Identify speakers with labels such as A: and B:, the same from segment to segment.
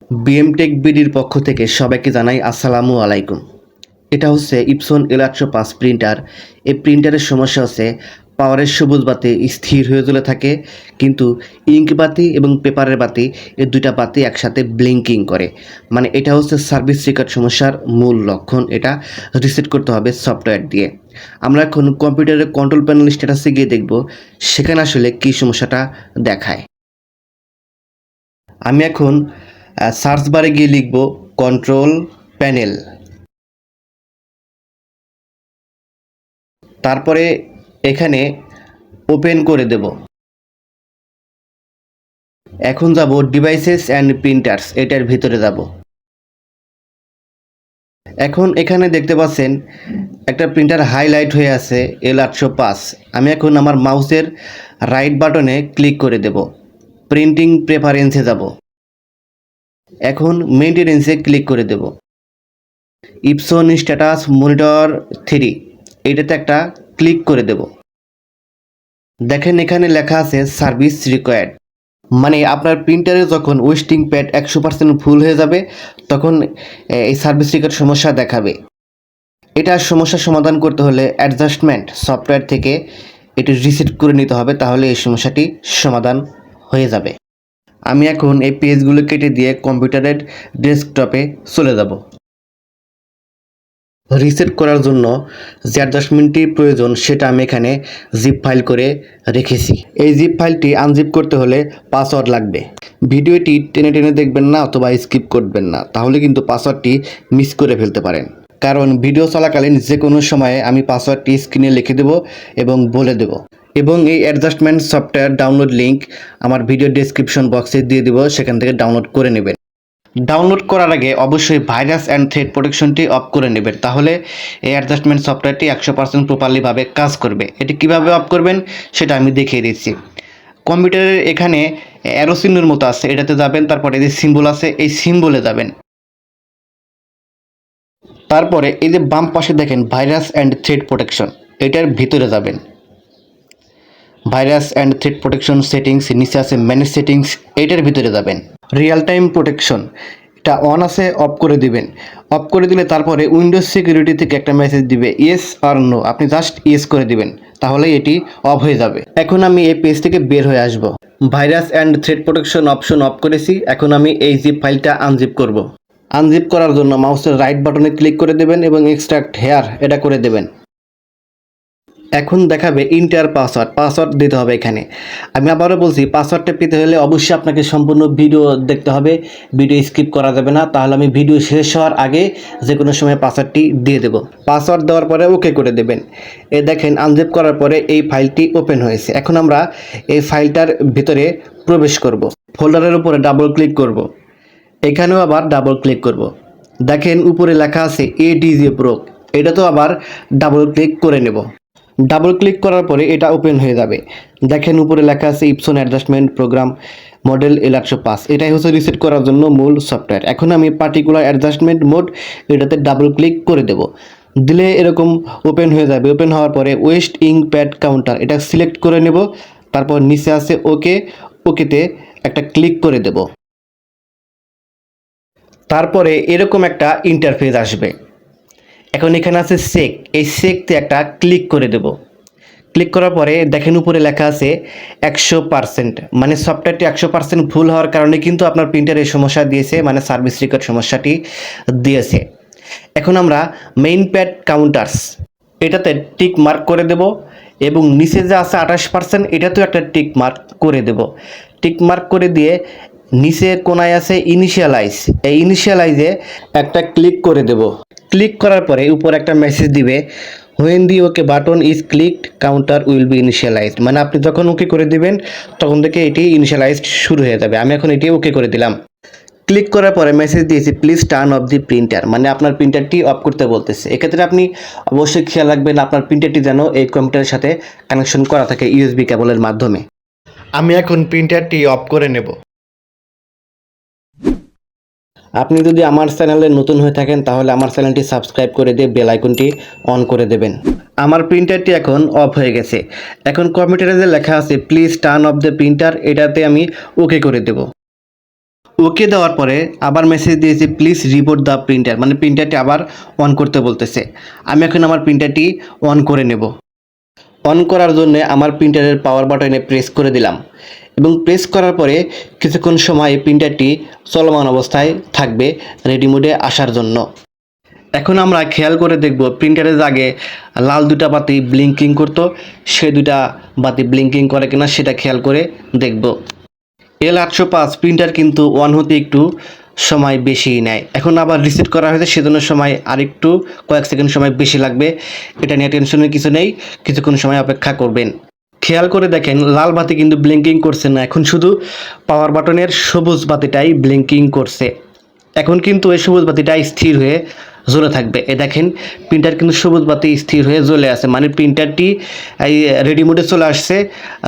A: বিএমটেক বিডির পক্ষ থেকে সবাইকে জানাই আসসালামু আলাইকুম। এটা হচ্ছে ইপসন L805 প্রিন্টার। এই প্রিন্টারের সমস্যা হচ্ছে পাওয়ারের সবুজ বাতি স্থির হয়ে জ্বলে থাকে, কিন্তু ইঙ্ক বাতি এবং পেপারের বাতি এই দুইটা বাতি একসাথে ব্লিঙ্কিং করে। মানে এটা হচ্ছে সার্ভিস রেকর্ড সমস্যার মূল লক্ষণ। এটা রিসেট করতে হবে সফটওয়্যার দিয়ে। আমরা এখন কম্পিউটারের কন্ট্রোল প্যানেল স্ট্যাটাসে গিয়ে দেখব সেখানে আসলে কী সমস্যাটা দেখায়। আমি এখন সার্চ বারে গিয়ে লিখব কন্ট্রোল প্যানেল, তারপরে এখানে ওপেন করে দেব। এখন যাব ডিভাইসেস অ্যান্ড প্রিন্টার্স, এটার ভিতরে যাব। এখন এখানে দেখতে পাচ্ছেন একটা প্রিন্টার হাইলাইট হয়ে আছে L805। আমি এখন আমার মাউসের রাইট বাটনে ক্লিক করে দেব, প্রিন্টিং প্রেফারেন্সে যাব। এখন মেইনটেনেন্সে ক্লিক করে দেব। ইপসন স্ট্যাটাস মনিটর 3 এটাতে একটা ক্লিক করে দেব। দেখেন এখানে লেখা আছে সার্ভিস রিকোয়ার্ড, মানে আপনার প্রিন্টারে যখন ওয়েস্টিং প্যাড 100% ফুল হয়ে যাবে তখন এই সার্ভিস রিকোয়ার্ড সমস্যা দেখাবে। এটা সমস্যার সমাধান করতে হলে অ্যাডজাস্টমেন্ট সফটওয়্যার থেকে এটি রিসেট করে নিতে হবে, তাহলে এই সমস্যাটি সমাধান হয়ে যাবে। আমি এখন এই পেজগুলো কেটে দিয়ে কম্পিউটারের ডেস্কটপে চলে যাব। রিসেট করার জন্য যে অ্যাডজাস্টমেন্টটি প্রয়োজন সেটা আমি এখানে জিপ ফাইল করে রেখেছি। এই জিপ ফাইলটি আনজিপ করতে হলে পাসওয়ার্ড লাগবে। ভিডিওটি টেনে টেনে দেখবেন না অথবা স্কিপ করবেন না, তাহলে কিন্তু পাসওয়ার্ডটি মিস করে ফেলতে পারেন। কারণ ভিডিও চলাকালীন যে কোনো সময়ে আমি পাসওয়ার্ডটি স্ক্রিনে লিখে দেব এবং বলে দেব। এবং এই অ্যাডজাস্টমেন্ট সফটওয়্যার ডাউনলোড লিঙ্ক আমার ভিডিও ডেসক্রিপশন বক্সে দিয়ে দেব, সেখান থেকে ডাউনলোড করে নেবেন। ডাউনলোড করার আগে অবশ্যই ভাইরাস অ্যান্ড থ্রেড প্রোটেকশনটি অফ করে নেবেন, তাহলে এই অ্যাডজাস্টমেন্ট সফটওয়্যারটি 100% প্রপারলিভাবে কাজ করবে। এটি কিভাবে অফ করবেন সেটা আমি দেখিয়ে দিচ্ছি। কম্পিউটারের এখানে অ্যারো চিহ্নের মতো আছে, এটাতে যাবেন, তারপরে এই যে সিম্বল আছে এই সিম্বলে যাবেন। তারপরে এই যে বাম পাশে দেখেন ভাইরাস অ্যান্ড থ্রেড প্রোটেকশন, এটার ভিতরে যাবেন। Virus and thread protection settings, নিচে আছে ম্যানেজ সেটিংস, এটার ভিতরে যাবেন। রিয়েল টাইম প্রোটেকশন এটা অন আছে, অফ করে দিবেন। অফ করে দিলে তারপরে উইন্ডোজ সিকিউরিটি থেকে একটা মেসেজ দিবে ইয়েস আর নো, আপনি জাস্ট ইয়েস করে দিবেন, তাহলে এটি অফ হয়ে যাবে। এখন আমি এই পেজ থেকে বের হয়ে আসব। Virus and thread protection option of করেছি। এখন আমি এই জিপ ফাইলটা আনজিপ করব। আনজিপ করার জন্য মাউসের রাইট বাটনে ক্লিক করে দেবেন এবং এক্সট্রাক্ট হেয়ার এটা করে দেবেন। এখন দেখাবে ইন্টার পাসওয়ার্ড দিতে হবে এখানে। আমি আবারও বলছি, পাসওয়ার্ডটা পেতে হলে অবশ্যই আপনাকে সম্পূর্ণ ভিডিও দেখতে হবে, ভিডিও স্কিপ করা যাবে না, তাহলে আমি ভিডিও শেষ হওয়ার আগে যে কোনো সময় পাসওয়ার্ডটি দিয়ে দেব। পাসওয়ার্ড দেওয়ার পরে ওকে করে দেবেন। এ দেখেন আনজিপ করার পরে এই ফাইলটি ওপেন হয়েছে। এখন আমরা এই ফাইলটার ভিতরে প্রবেশ করব। ফোল্ডারের উপরে ডাবল ক্লিক করব, এখানেও আবার ডাবল ক্লিক করব। দেখেন উপরে লেখা আছে ADJ Pro, এটা তো আবার ডাবল ক্লিক করে নেব। ডাবল ক্লিক করার পরে এটা ওপেন হয়ে যাবে। দেখেন উপরে লেখা আছে Epson adjustment programme model L805, এটাই হচ্ছে রিসেট করার জন্য মূল সফটওয়্যার। এখন আমি পার্টিকুলার অ্যাডজাস্টমেন্ট মোড এটাতে ডাবল ক্লিক করে দেব। দিলে এরকম ওপেন হয়ে যাবে। ওপেন হওয়ার পরে ওয়েস্ট ইঙ্ক প্যাড কাউন্টার এটা সিলেক্ট করে নেব, তারপর নিচে আছে ওকেতে একটা ক্লিক করে দেব। তারপরে এরকম একটা ইন্টারফেস আসবে। এখন এখানে আছে চেক, এই চেকতে একটা ক্লিক করে দেব। ক্লিক করার পরে দেখেন উপরে লেখা আছে 100%, মানে সফটওয়্যারটি 100% ফুল হওয়ার কারণে কিন্তু আপনার প্রিন্টারে সমস্যা দিয়েছে, মানে সার্ভিস রেকর্ড সমস্যাটি দিয়েছে। এখন আমরা মেইন প্যাড কাউন্টার্স এটাতে টিক মার্ক করে দেব এবং নিচে যে আছে 28% এটাতেও একটা টিক মার্ক করে দেব। টিক মার্ক করে দিয়ে নিচে কোনায় আছে ইনিশিয়ালাইজ, এই ইনিশিয়ালাইজে একটা ক্লিক করে দেব। ক্লিক করার পরে উপর একটা মেসেজ দিবে when the okay button is clicked counter will be initialised, মানে আপনি যখন ওকে করে দিবেন তখন থেকে এটি ইনিশিয়ালাইজড শুরু হয়ে যাবে। আমি এখন এটি ওকে করে দিলাম। ক্লিক করার পরে মেসেজ দিয়েছি please turn of the printer, মানে আপনার প্রিন্টারটি অফ করতে বলতেছে। এক্ষেত্রে আপনি অবশ্যই খেয়াল রাখবেন আপনার প্রিন্টারটি যেন এই কম্পিউটারের সাথে কানেকশন করা থাকে USB কেবলের মাধ্যমে। আমি এখন প্রিন্টারটি অফ করে নেব। আপনি যদি আমার চ্যানেলে নতুন হয়ে থাকেন তাহলে আমার চ্যানেলটি সাবস্ক্রাইব করে দিয়ে বেল আইকনটি অন করে দেবেন। আমার প্রিন্টারটি এখন অফ হয়ে গেছে। এখন কম্পিউটারে যে লেখা আছে please turn off the printer এটাতে আমি ওকে করে দেব। ওকে দেওয়ার পরে আবার মেসেজ দিয়েছে প্লিজ রিপোর্ট দ্য প্রিন্টার, মানে প্রিন্টারটি আবার অন করতে বলতেছে। আমি এখন আমার প্রিন্টারটি অন করে নেব। অন করার জন্য আমার প্রিন্টারের পাওয়ার বাটনে প্রেস করে দিলাম এবং প্রেস করার পরে কিছুক্ষণ সময় প্রিন্টারটি চলমান অবস্থায় থাকবে রেডি মোডে আসার জন্য। এখন আমরা খেয়াল করে দেখব প্রিন্টারে আগে লাল দুটা বাতি ব্লিঙ্কিং করতো, সে দুটা বাতি ব্লিঙ্কিং করে কিনা সেটা খেয়াল করে দেখব। L805 প্রিন্টার কিন্তু অন হতে একটু সময় বেশি নেয়। এখন আবার রিসেট করা হয়েছে, সেজন্য সময় আরেকটু কয়েক সেকেন্ড সময় বেশি লাগবে। এটা নিয়ে টেনশনের কিছু নেই, কিছুক্ষণ সময় অপেক্ষা করবেন। খেয়াল করে দেখেন লাল বাতি কিন্তু ব্লিঙ্কিং করছে না, এখন শুধু পাওয়ার বাটনের সবুজ বাতিটাই ব্লিঙ্কিং করছে। এখন কিন্তু এই সবুজ বাতিটাই স্থির হয়ে জ্বলে থাকবে। এ দেখেন প্রিন্টার কিন্তু সবুজ বাতি স্থির হয়ে জ্বলে আছে, মানে প্রিন্টারটি এই রেডি মোডে চলে আসছে।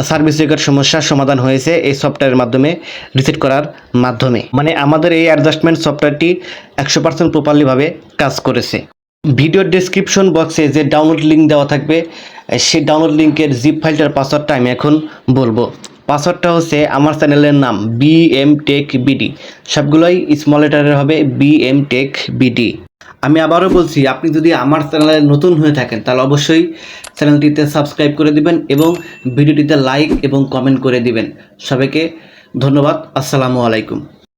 A: সার্ভিস রেকর্ড সমস্যার সমাধান হয়েছে এই সফটওয়্যারের মাধ্যমে, রিসেট করার মাধ্যমে। মানে আমাদের এই অ্যাডজাস্টমেন্ট সফটওয়্যারটি 100% প্রপারলিভাবে কাজ করেছে। ভিডিওর ডেসক্রিপশন বক্সে যে ডাউনলোড লিঙ্ক দেওয়া থাকবে, সেই ডাউনলোড লিঙ্কের জিপ ফাইলটার পাসওয়ার্ডটা আমি এখন বলবো। পাসওয়ার্ডটা হচ্ছে আমার চ্যানেলের নাম BM Tech BD, সবগুলোই স্মল লেটারের হবে BM Tech BD। আমি আবারও বলছি, আপনি যদি আমার চ্যানেলে নতুন হয়ে থাকেন তাহলে অবশ্যই চ্যানেলটিতে সাবস্ক্রাইব করে দিবেন এবং ভিডিওটিতে লাইক এবং কমেন্ট করে দিবেন। সবাইকে ধন্যবাদ। আসসালামু আলাইকুম।